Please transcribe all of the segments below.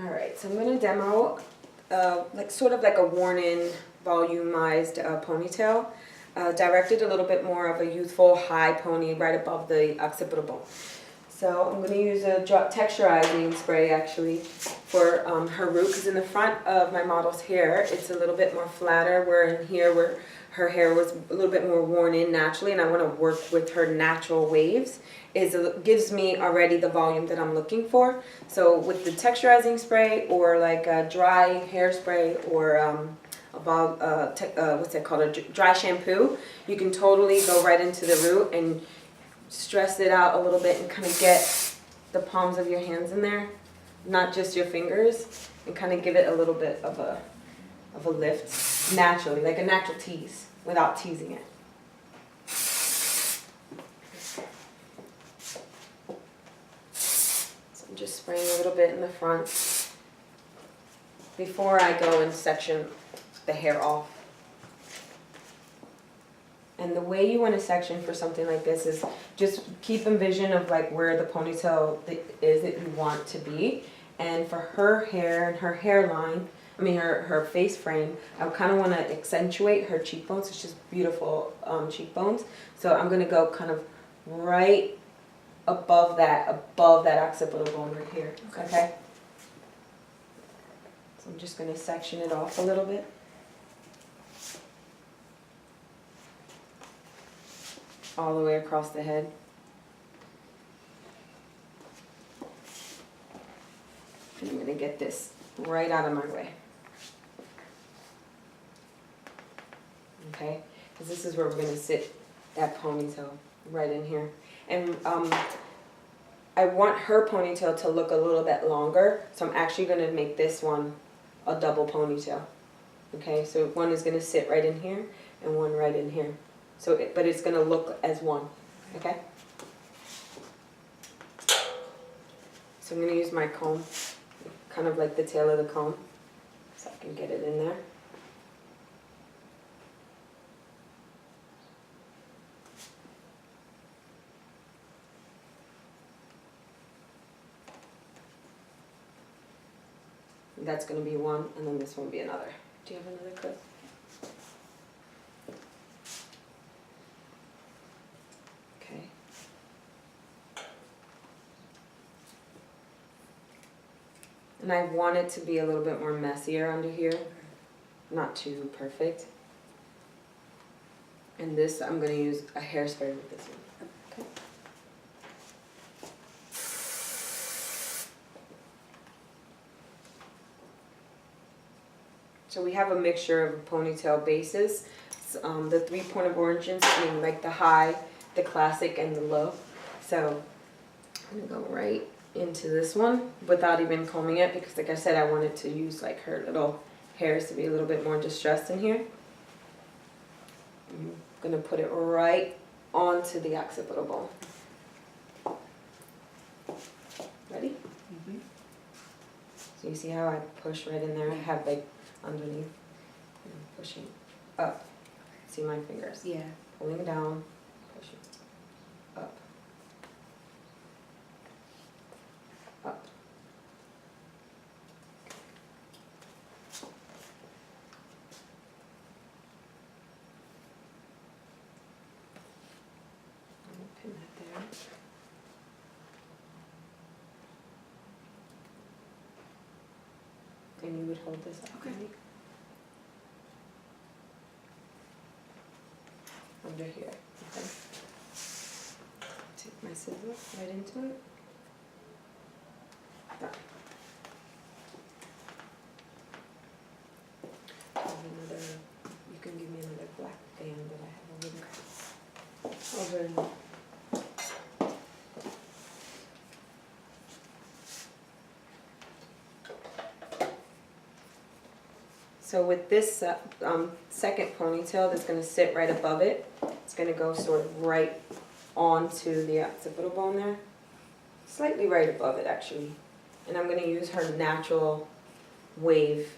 Alright, so I'm going to demo like sort of like a worn-in, volumized ponytail. Directed a little bit more of a youthful high pony right above the occipital bone. So I'm going to use a texturizing spray actually for her root, because in the front of my model's hair it's a little bit more flatter, where in here where her hair was a little bit more worn in naturally, and I want to work with her natural waves. Gives me already the volume that I'm looking for. So with the texturizing spray, or like a dry hairspray, or what's that called, a dry shampoo, you can totally go right into the root and stress it out a little bit and kind of get the palms of your hands in there, not just your fingers, and kind of give it a little bit of a lift naturally, like a natural tease, without teasing it. So I'm just spraying a little bit in the front before I go and section the hair off. And the way you want to section for something like this is just keep in vision of like where the ponytail is that you want to be. And for her hair and her hairline, I mean her face frame, I kind of want to accentuate her cheekbones. It's just beautiful cheekbones. So I'm going to go kind of right above that occipital bone right here. Okay? So I'm just going to section it off a little bit. All the way across the head. And I'm going to get this right out of my way. Okay? Because this is where we're going to sit that ponytail, right in here. And I want her ponytail to look a little bit longer, so I'm actually going to make this one a double ponytail. Okay? So one is going to sit right in here, and one right in here. So, but it's going to look as one, okay? So I'm going to use my comb, kind of like the tail of the comb, so I can get it in there. And that's going to be one, and then this one will be another. Do you have another clip? And I want it to be a little bit more messier under here, not too perfect. And this, I'm going to use a hairspray with this one. Okay. So we have a mixture of ponytail bases. The 3 point of origins, meaning like the high, the classic, and the low. So I'm going to go right into this one without even combing it, because like I said, I wanted to use like her little hairs to be a little bit more distressed in here. I'm going to put it right onto the occipital bone. Ready? Mm-hmm. So you see how I push right in there? I have like underneath, and I'm pushing up. See my fingers? Yeah. Pulling down, pushing up. Up. I'm going to pin that there. And you would hold this up. Okay. Under here. Okay. Take my scissors right into it. Done. Another, you can give me another black band that I have over in. So with this second ponytail that's going to sit right above it, it's going to go sort of right onto the occipital bone there. Slightly right above it actually. And I'm going to use her natural wave,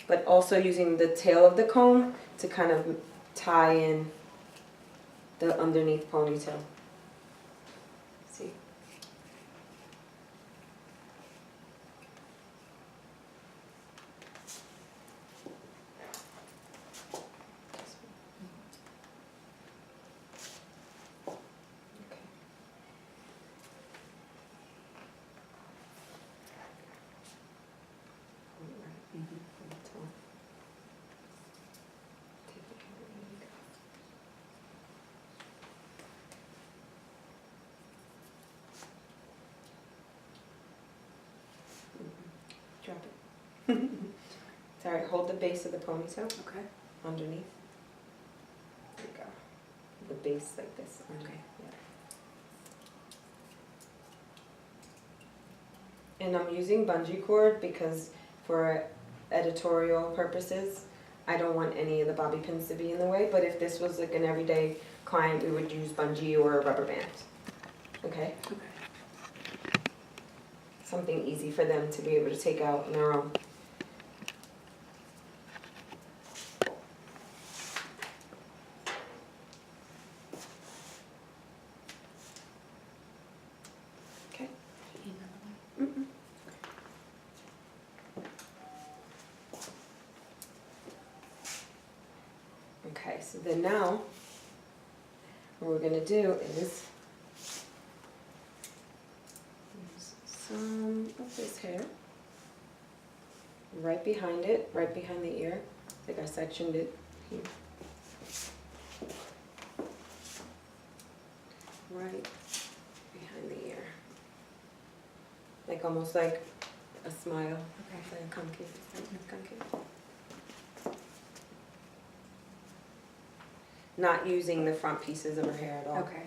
but also using the tail of the comb to kind of tie in the underneath ponytail. See? Sorry, hold the base of the ponytail Okay. underneath. There you go. The base like this. Okay. Yeah. And I'm using bungee cord because for editorial purposes, I don't want any of the bobby pins to be in the way, but if this was like an everyday client, we would use bungee or a rubber band. Okay? Okay. Something easy for them to be able to take out on their own. Okay. Mm-mm. Okay, so then now, what we're gonna do is use some of this hair right behind it, right behind the ear. I think I sectioned it here. Right behind the ear. Like almost like a smile. Okay. Like a concave. Concave. Not using the front pieces of her hair at all. Okay.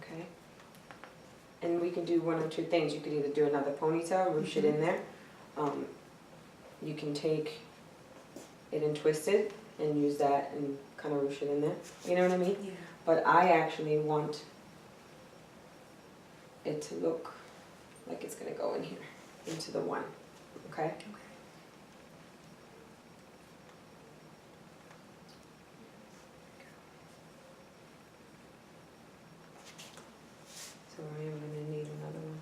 Okay. And we can do one or two things. You could either do another ponytail, ruche it in there. You can take it and twist it and use that and kind of ruche it in there. You know what I mean? Yeah. But I actually want it to look like it's going to go in here, into the one. Okay? Okay. So I am going to need another one.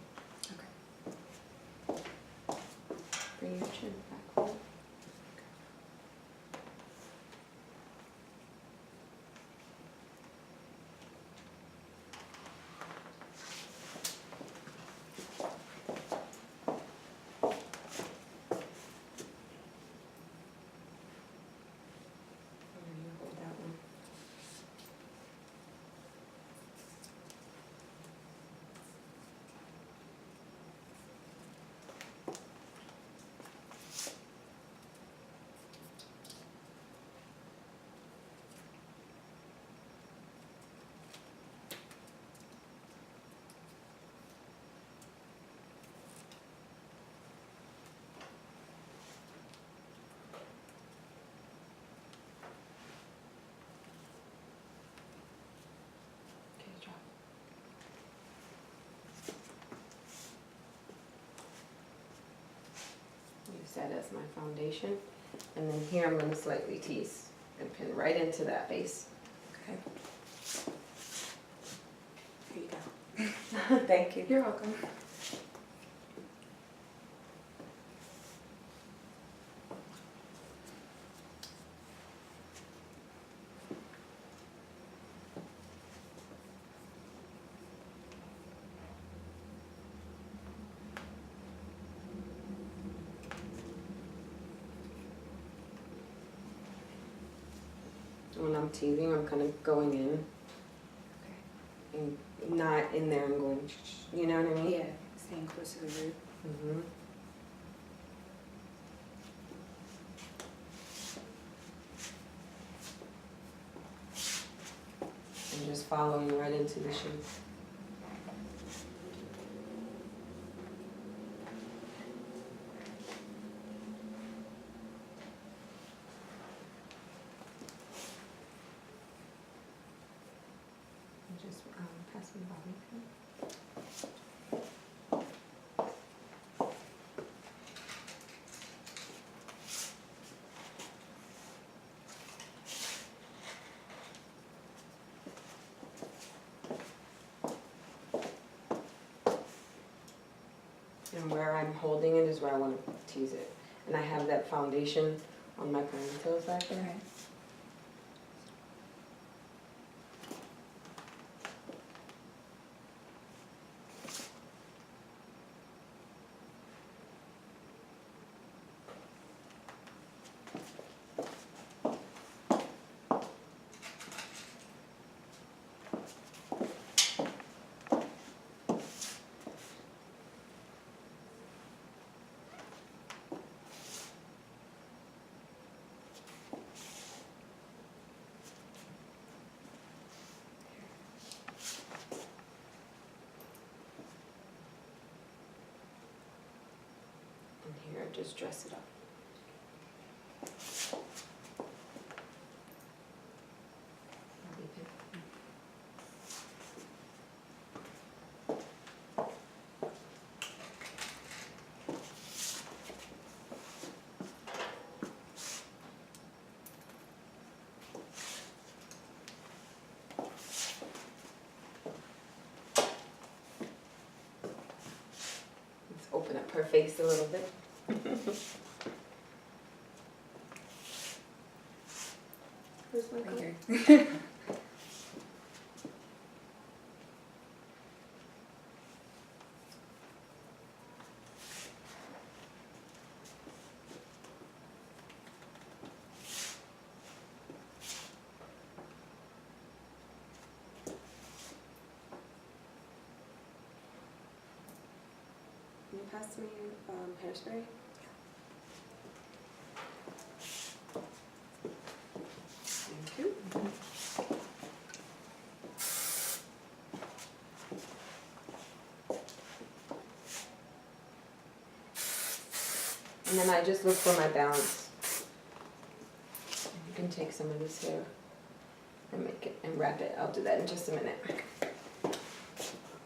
Okay. Bring your chin back forward. You hold that one. Okay, drop. Use that as my foundation. And then here I'm going to slightly tease and pin right into that base. Okay. Here you go. Thank you. You're welcome. When I'm teasing, I'm kind of going in Okay. and not in there and going, you know what I mean? Yeah. Staying close to the root. Mm-hmm. And just following right into the shape. And just pass me the bobby pin. And where I'm holding it is where I want to tease it. And I have that foundation on my ponytails back there. Okay. just dress it up. Let's open up her face a little bit. Where's my Right comb? here. Can you pass me hairspray? Thank you. And then I just look for my balance. You can take some of this hair and make it and wrap it. I'll do that in just a minute. I'm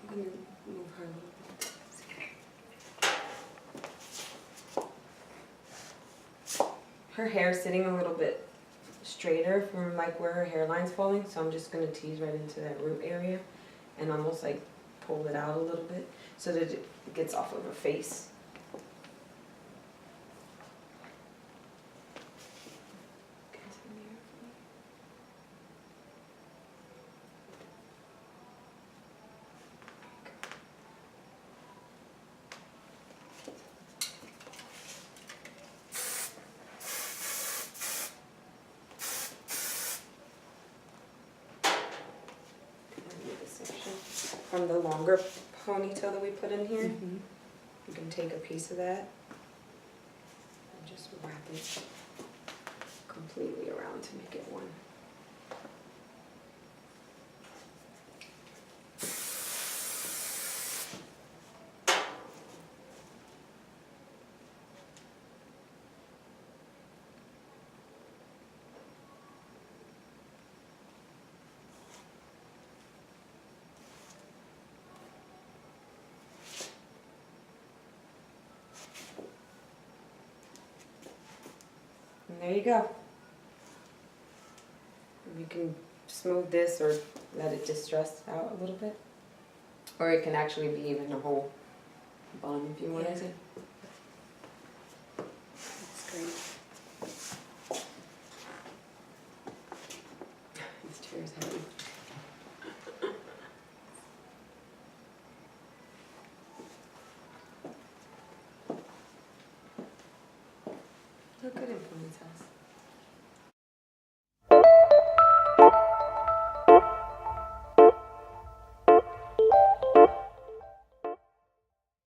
gonna move her a little bit. Her hair's sitting a little bit straighter from like where her hairline's falling, so I'm just gonna tease right into that root area and almost like pull it out a little bit so that it gets off of her face. From the longer ponytail that we put in here, Mhm. you can take a piece of that and just wrap it completely around to make it one. And there you go. You can smooth this or let it distress out a little bit. Or it can actually be even a whole bun if you wanted to. That's great. This chair is heavy. Look good in ponytails.